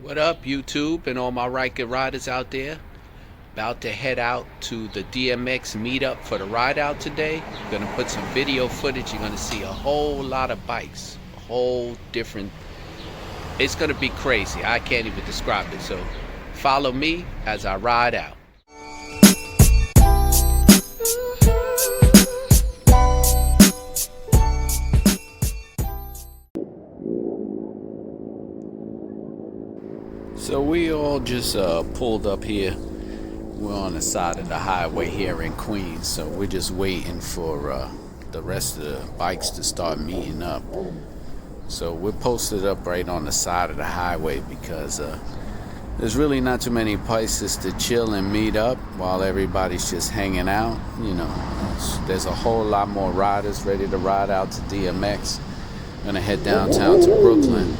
What up, YouTube, and all my Ryker riders out there? About to head out to the DMX meetup for the ride out today. Gonna put some video footage. You're gonna see a whole lot of bikes, a whole different. It's gonna be crazy. I can't even describe it. So follow me as I ride out. So we all just pulled up here. We're on the side of the highway here in Queens, so we're just waiting for the rest of the bikes to start meeting up. So we're posted up right on the side of the highway because there's really not too many places to chill and meet up while everybody's just hanging out. You know, there's a whole lot more riders ready to ride out to DMX. Gonna head downtown to Brooklyn.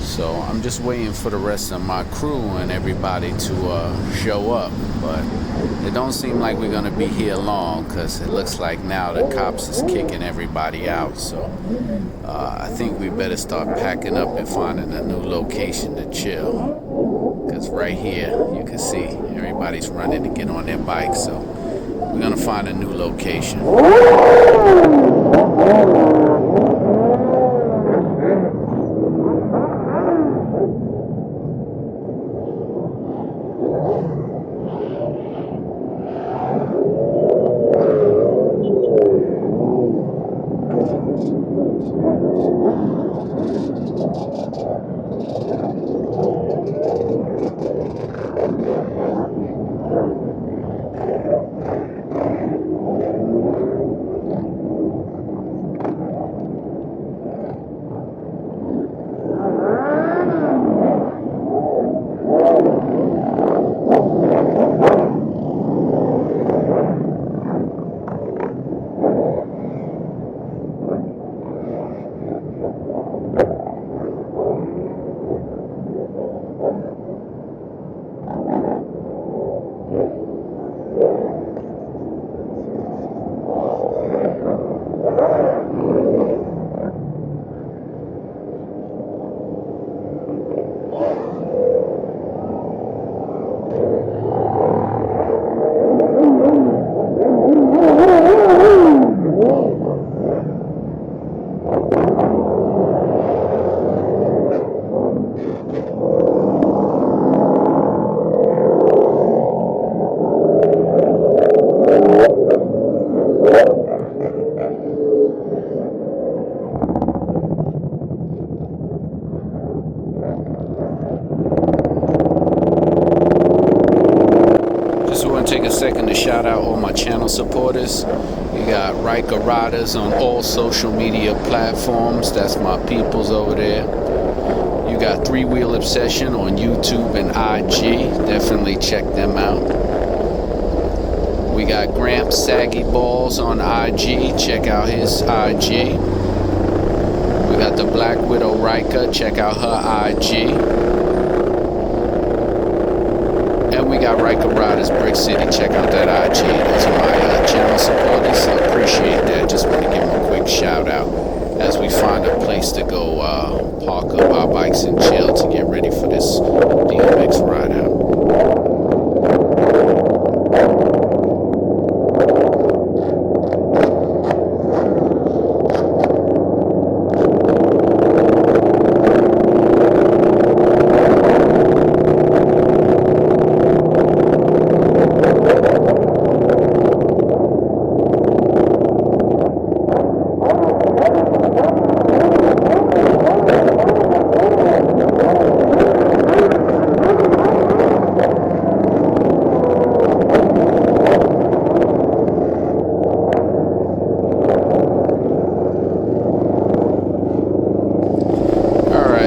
So I'm just waiting for the rest of my crew and everybody to show up, but it don't seem like we're gonna be here long because it looks like now the cops is kicking everybody out. So I think we better start packing up and finding a new location to chill, because right here you can see everybody's running to get on their bikes. So we're gonna find a new location. Take a second to shout out all my channel supporters. You got Ryker Riders on all social media platforms. That's my peoples over there. You got Three Wheel Obsession on YouTube and IG. Definitely check them out. We got Gramps Saggy Balls on IG. Check out his IG. We got the Black Widow Ryker. Check out her IG. And we got Ryker Riders Brick City. Check out that IG. Those are my channel supporters. So appreciate that. Just want to give them a quick shout out as we find a place to go park up our bikes and chill to get ready for this DMX ride out.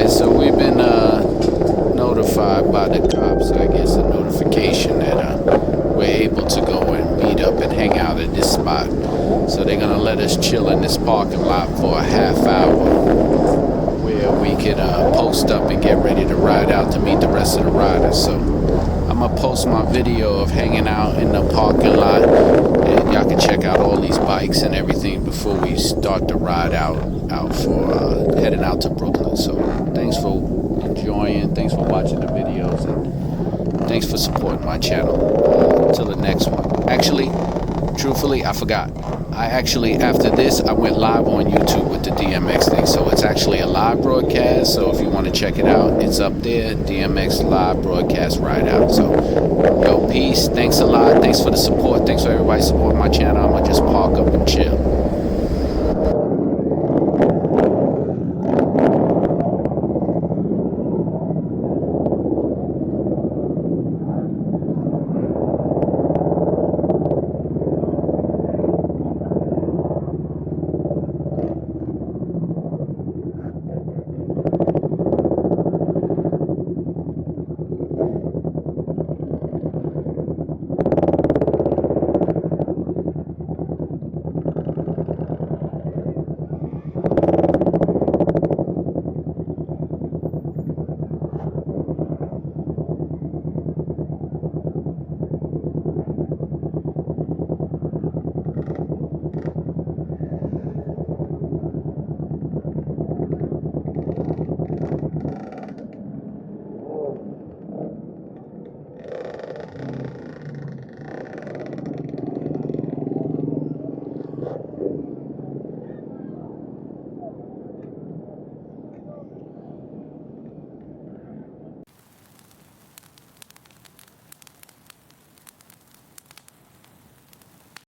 So we've been notified by the cops, I guess, a notification that we're able to go and meet up and hang out at this spot. So they're going to let us chill in this parking lot for a half hour where we can post up and get ready to ride out to meet the rest of the riders. So I'm going to post my video of hanging out in the parking lot, and y'all can check out all these bikes and everything before we start the ride out for heading out to Brooklyn. So thanks for enjoying. Thanks Thanks for watching the videos, and thanks for supporting my channel. Till the next one. Actually, truthfully, I forgot. After this, I went live on YouTube with the DMX thing. So it's actually a live broadcast. So if you want to check it out, it's up there. DMX live broadcast right out. So, yo, peace. Thanks a lot. Thanks for the support. Thanks for everybody supporting my channel. I'm going to just park up and chill.